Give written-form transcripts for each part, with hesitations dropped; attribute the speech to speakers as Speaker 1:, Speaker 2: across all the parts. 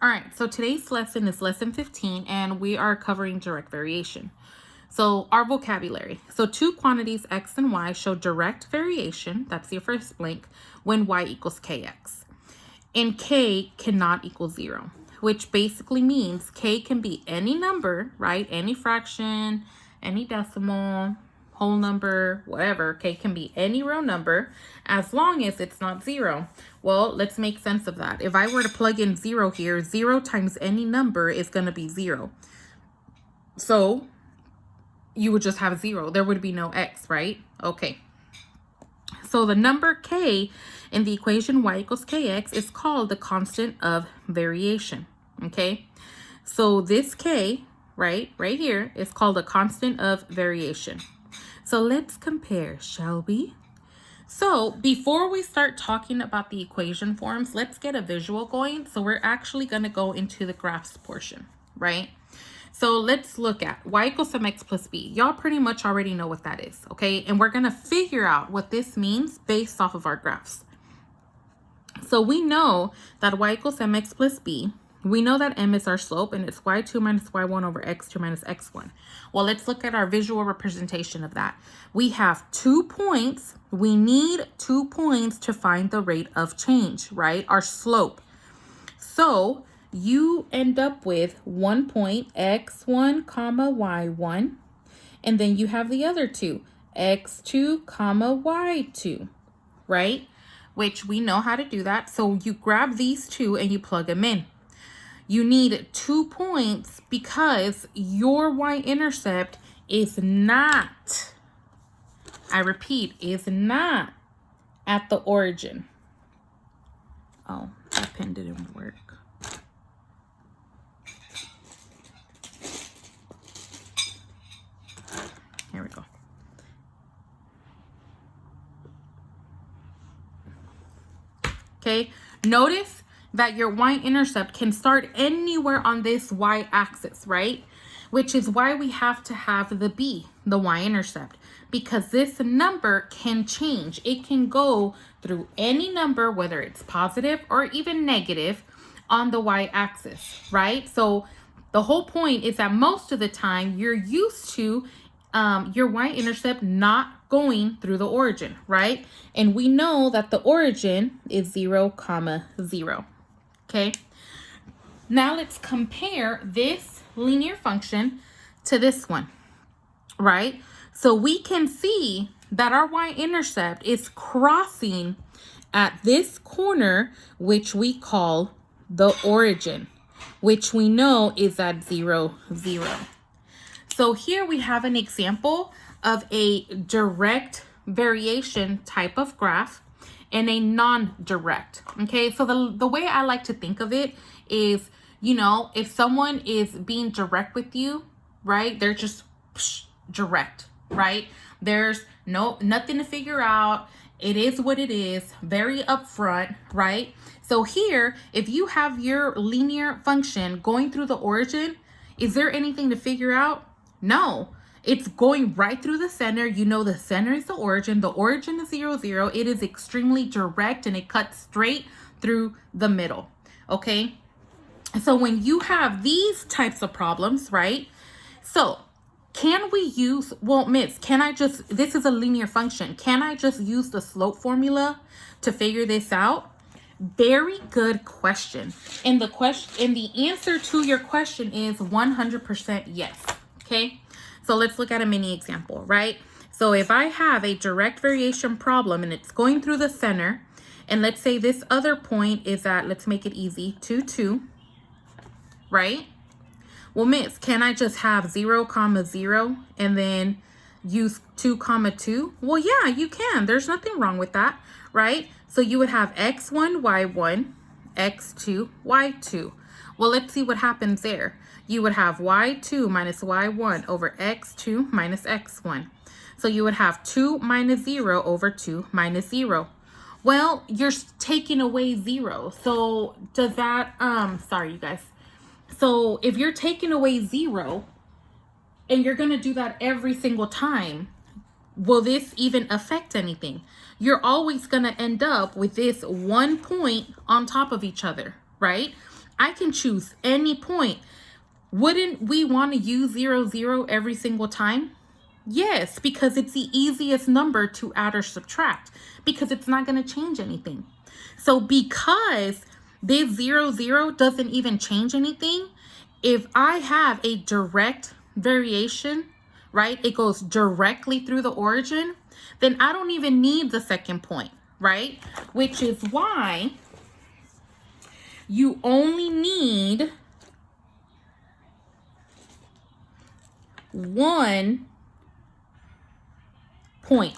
Speaker 1: All right, so today's lesson is lesson 15, and we are covering direct variation. So our vocabulary. So two quantities x and y show direct variation, that's your first blank, when y equals kx. And k cannot equal 0, which basically means k can be any number, right? Any fraction, any decimal, whole number, whatever. K can be any real number as long as it's not 0. Well, let's make sense of that. If I were to plug in 0 here, 0 times any number is going to be 0. So you would just have 0. There would be no x, right? Okay. So the number k in the equation y equals kx is called the constant of variation. Okay. So this k, right here, is called a constant of variation. So let's compare, shall we? So before we start talking about the equation forms, let's get a visual going. So we're actually going to go into the graphs portion, right? So let's look at y equals some x plus b. Y'all pretty much already know what that is, okay? And we're going to figure out what this means based off of our graphs. So we know that y equals mx plus b. We know that m is our slope, and it's y2 minus y1 over x2 minus x1. Well, let's look at our visual representation of that. We have 2 points. We need 2 points to find the rate of change, right? Our slope. So you end up with 1 point, x1 comma y1, and then you have the other 2, x2 comma y2, right? Which we know how to do that. So you grab these two and you plug them in. You need 2 points because your y-intercept is not, I repeat, is not at the origin. Oh, that pen didn't work. Here we go. Okay, notice that your y-intercept can start anywhere on this y-axis, right? Which is why we have to have the b, the y-intercept, because this number can change. It can go through any number, whether it's positive or even negative on the y-axis, right? So the whole point is that most of the time you're used to your y-intercept not going through the origin, right? And we know that the origin is 0, 0. Okay, now let's compare this linear function to this one, right? So we can see that our y-intercept is crossing at this corner, which we call the origin, which we know is at 0, 0. So here we have an example of a direct variation type of graph and a non-direct. Okay, so the way I like to think of it is, you know, if someone is being direct with you, right, they're just direct, right? There's nothing to figure out. It is what it is, very upfront, right? So here, if you have your linear function going through the origin, is there anything to figure out? No. It's going right through the center. You know the center is the origin. The origin is 0, 0. It is extremely direct and it cuts straight through the middle. Okay? So when you have these types of problems, right? So can we use, well, miss, can I just, this is a linear function. Can I just use the slope formula to figure this out? Very good question. And the answer to your question is 100% yes. Okay? So let's look at a mini example, right? So if I have a direct variation problem and it's going through the center, and let's say this other point is at, let's make it easy, 2, 2, right? Well, miss, can I just have 0, 0 and then use 2, 2? Well, yeah, you can. There's nothing wrong with that, right? So you would have x1, y1, x2, y2. Well, let's see what happens there. You would have y2 minus y1 over x2 minus x1. So you would have 2 minus 0 over 2 minus 0. Well, you're taking away 0. So does that, sorry, you guys. So if you're taking away 0 and you're going to do that every single time, will this even affect anything? You're always going to end up with this 1 point on top of each other, right? I can choose any point. Wouldn't we want to use 0, 0 every single time? Yes, because it's the easiest number to add or subtract, because it's not going to change anything. So because this 0, 0 doesn't even change anything, if I have a direct variation, right, it goes directly through the origin, then I don't even need the second point, right? Which is why you only need one point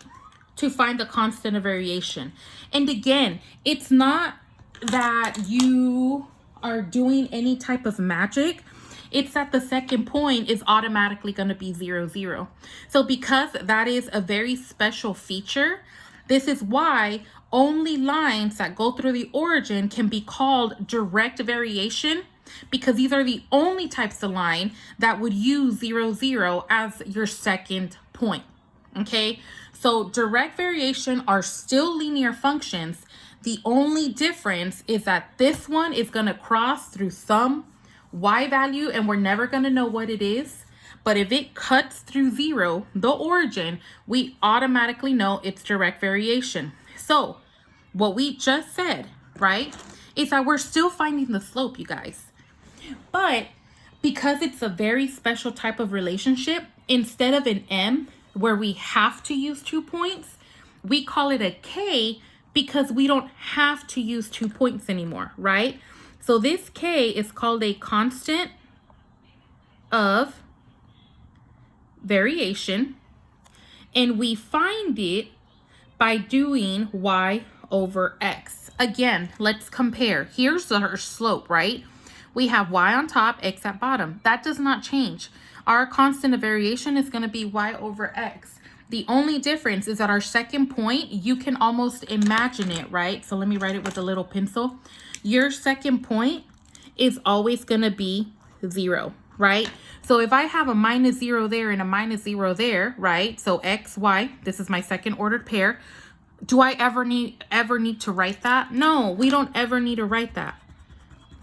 Speaker 1: to find the constant of variation. And again, it's not that you are doing any type of magic. It's that the second point is automatically going to be 0, 0. So because that is a very special feature, this is why only lines that go through the origin can be called direct variation, because these are the only types of line that would use 0, 0 as your second point. Okay, so direct variation are still linear functions. The only difference is that this one is going to cross through some y value and we're never going to know what it is. But if it cuts through 0, the origin, we automatically know it's direct variation. So what we just said, right, is that we're still finding the slope, you guys. But because it's a very special type of relationship, instead of an M where we have to use 2 points, we call it a K because we don't have to use 2 points anymore, right? So this K is called a constant of variation, and we find it by doing y over x. Again, let's compare. Here's our slope, right? We have y on top, x at bottom. That does not change. Our constant of variation is going to be y over x. The only difference is that our second point, you can almost imagine it, right? So let me write it with a little pencil. Your second point is always going to be 0, right? So if I have a minus 0 there and a minus 0 there, right? So x, y, this is my second ordered pair. Do I ever need to write that? No, we don't ever need to write that.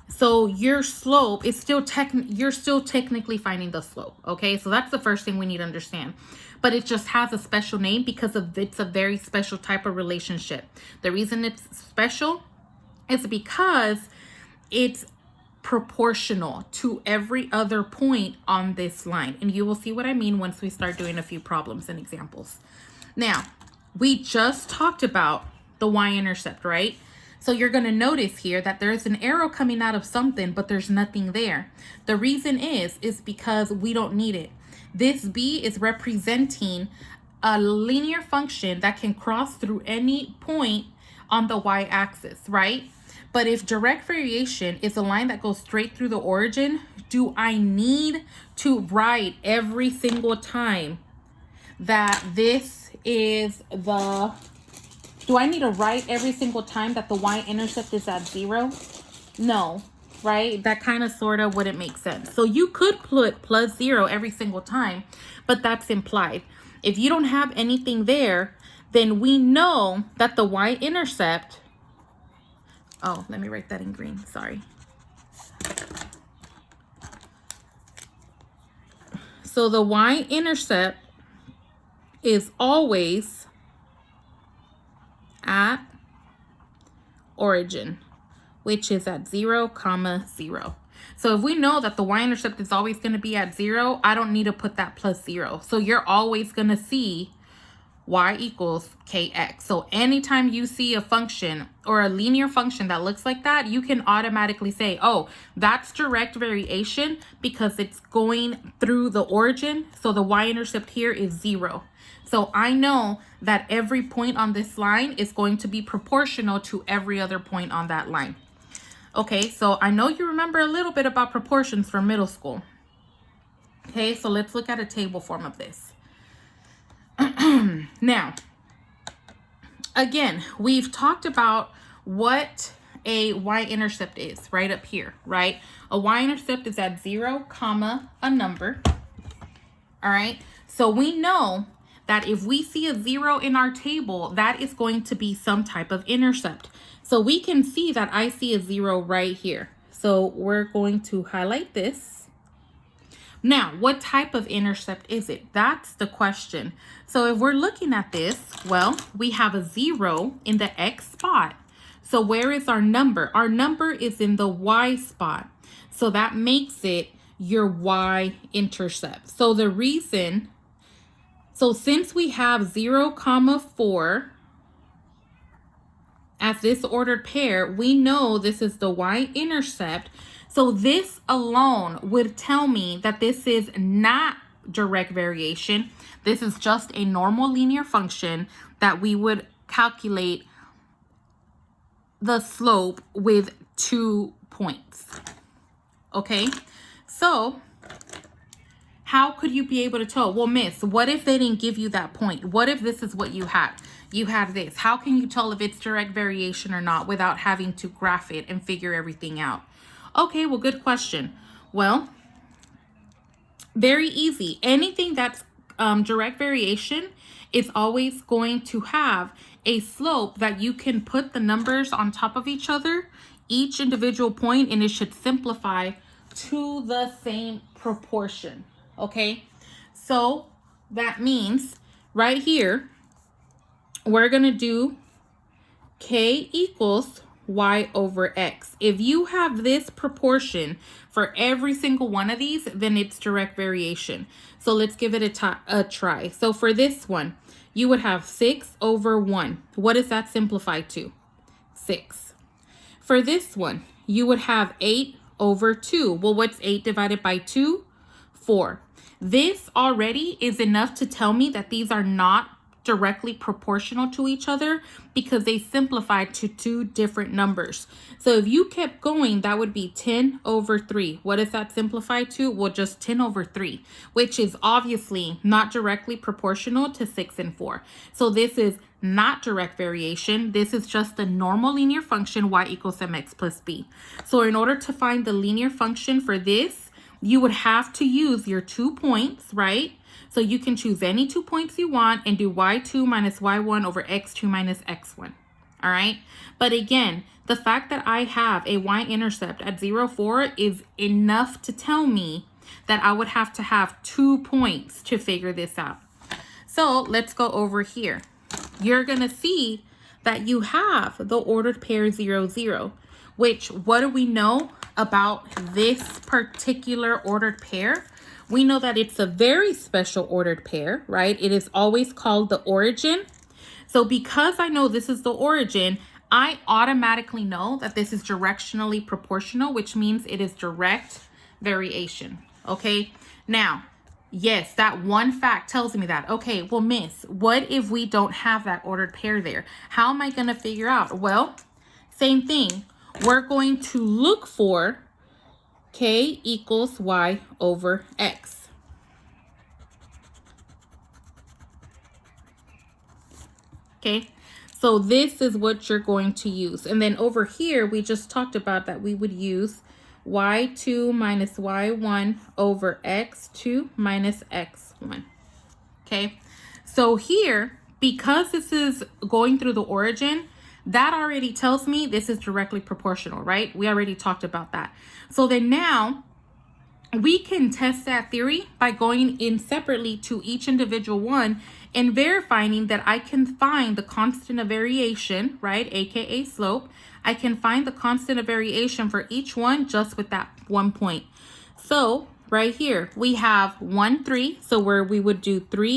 Speaker 1: So your slope is still you're still technically finding the slope, okay? So that's the first thing we need to understand. But it just has a special name because it's a very special type of relationship. The reason it's special is because it's proportional to every other point on this line. And you will see what I mean once we start doing a few problems and examples. Now, we just talked about the y-intercept, right? So you're going to notice here that there's an arrow coming out of something, but there's nothing there. The reason is because we don't need it. This b is representing a linear function that can cross through any point on the y-axis, right? But if direct variation is a line that goes straight through the origin, do I need to write every single time that this is the... Do I need to write every single time that the y-intercept is at 0? No, right? That kind of sort of wouldn't make sense. So you could put plus 0 every single time, but that's implied. If you don't have anything there, then we know that the y-intercept... Oh, let me write that in green. Sorry. So the y-intercept is always at origin, which is at 0, 0. So if we know that the y-intercept is always going to be at 0, I don't need to put that plus 0. So you're always going to see y equals kx. So anytime you see a function or a linear function that looks like that, you can automatically say, oh, that's direct variation because it's going through the origin. So the y-intercept here is 0. So I know that every point on this line is going to be proportional to every other point on that line. Okay, so I know you remember a little bit about proportions from middle school. Okay, so let's look at a table form of this. Now, again, we've talked about what a y-intercept is right up here, right? A y-intercept is at 0, a number. All right, so we know that if we see a 0 in our table, that is going to be some type of intercept. So we can see that I see a 0 right here. So we're going to highlight this. Now, what type of intercept is it? That's the question. So if we're looking at this, well, we have a 0 in the X spot. So where is our number? Our number is in the Y spot. So that makes it your Y intercept. So the reason, so since we have 0, 4 as this ordered pair, we know this is the Y intercept. So this alone would tell me that this is not direct variation. This is just a normal linear function that we would calculate the slope with 2 points. Okay, so how could you be able to tell? Well, miss, what if they didn't give you that point? What if this is what you had? You had this. How can you tell if it's direct variation or not without having to graph it and figure everything out? Okay, well, good question. Well, very easy. Anything that's direct variation is always going to have a slope that you can put the numbers on top of each other, each individual point, and it should simplify to the same proportion. Okay, so that means right here, we're going to do K equals Y over X. If you have this proportion for every single one of these, then it's direct variation. So let's give it a try. So for this one, you would have 6 over 1. What does that simplify to? 6. For this one, you would have 8 over 2. Well, what's 8 divided by 2? 4. This already is enough to tell me that these are not directly proportional to each other because they simplified to 2 different numbers. So if you kept going, that would be 10 over 3. What does that simplify to? Well, just 10 over 3, which is obviously not directly proportional to 6 and 4. So this is not direct variation. This is just the normal linear function y equals mx plus b. So in order to find the linear function for this, you would have to use your 2 points, right? So you can choose any 2 points you want and do y2 minus y1 over x2 minus x1. All right. But again, the fact that I have a y-intercept at 0, 4 is enough to tell me that I would have to have 2 points to figure this out. So let's go over here. You're going to see that you have the ordered pair 0, 0, which what do we know about this particular ordered pair? We know that it's a very special ordered pair, right? It is always called the origin. So because I know this is the origin, I automatically know that this is directionally proportional, which means it is direct variation. Okay. Now, yes, that one fact tells me that. Okay, well, miss, what if we don't have that ordered pair there? How am I going to figure out? Well, same thing. We're going to look for K equals Y over X. Okay, so this is what you're going to use. And then over here, we just talked about that we would use y2 minus y1 over x2 minus x1. Okay, so here, because this is going through the origin, that already tells me this is directly proportional, right? We already talked about that. So then now we can test that theory by going in separately to each individual one and verifying that I can find the constant of variation, right? AKA slope. I can find the constant of variation for each one just with that 1 point. So right here, we have 1, 3. So where we would do 3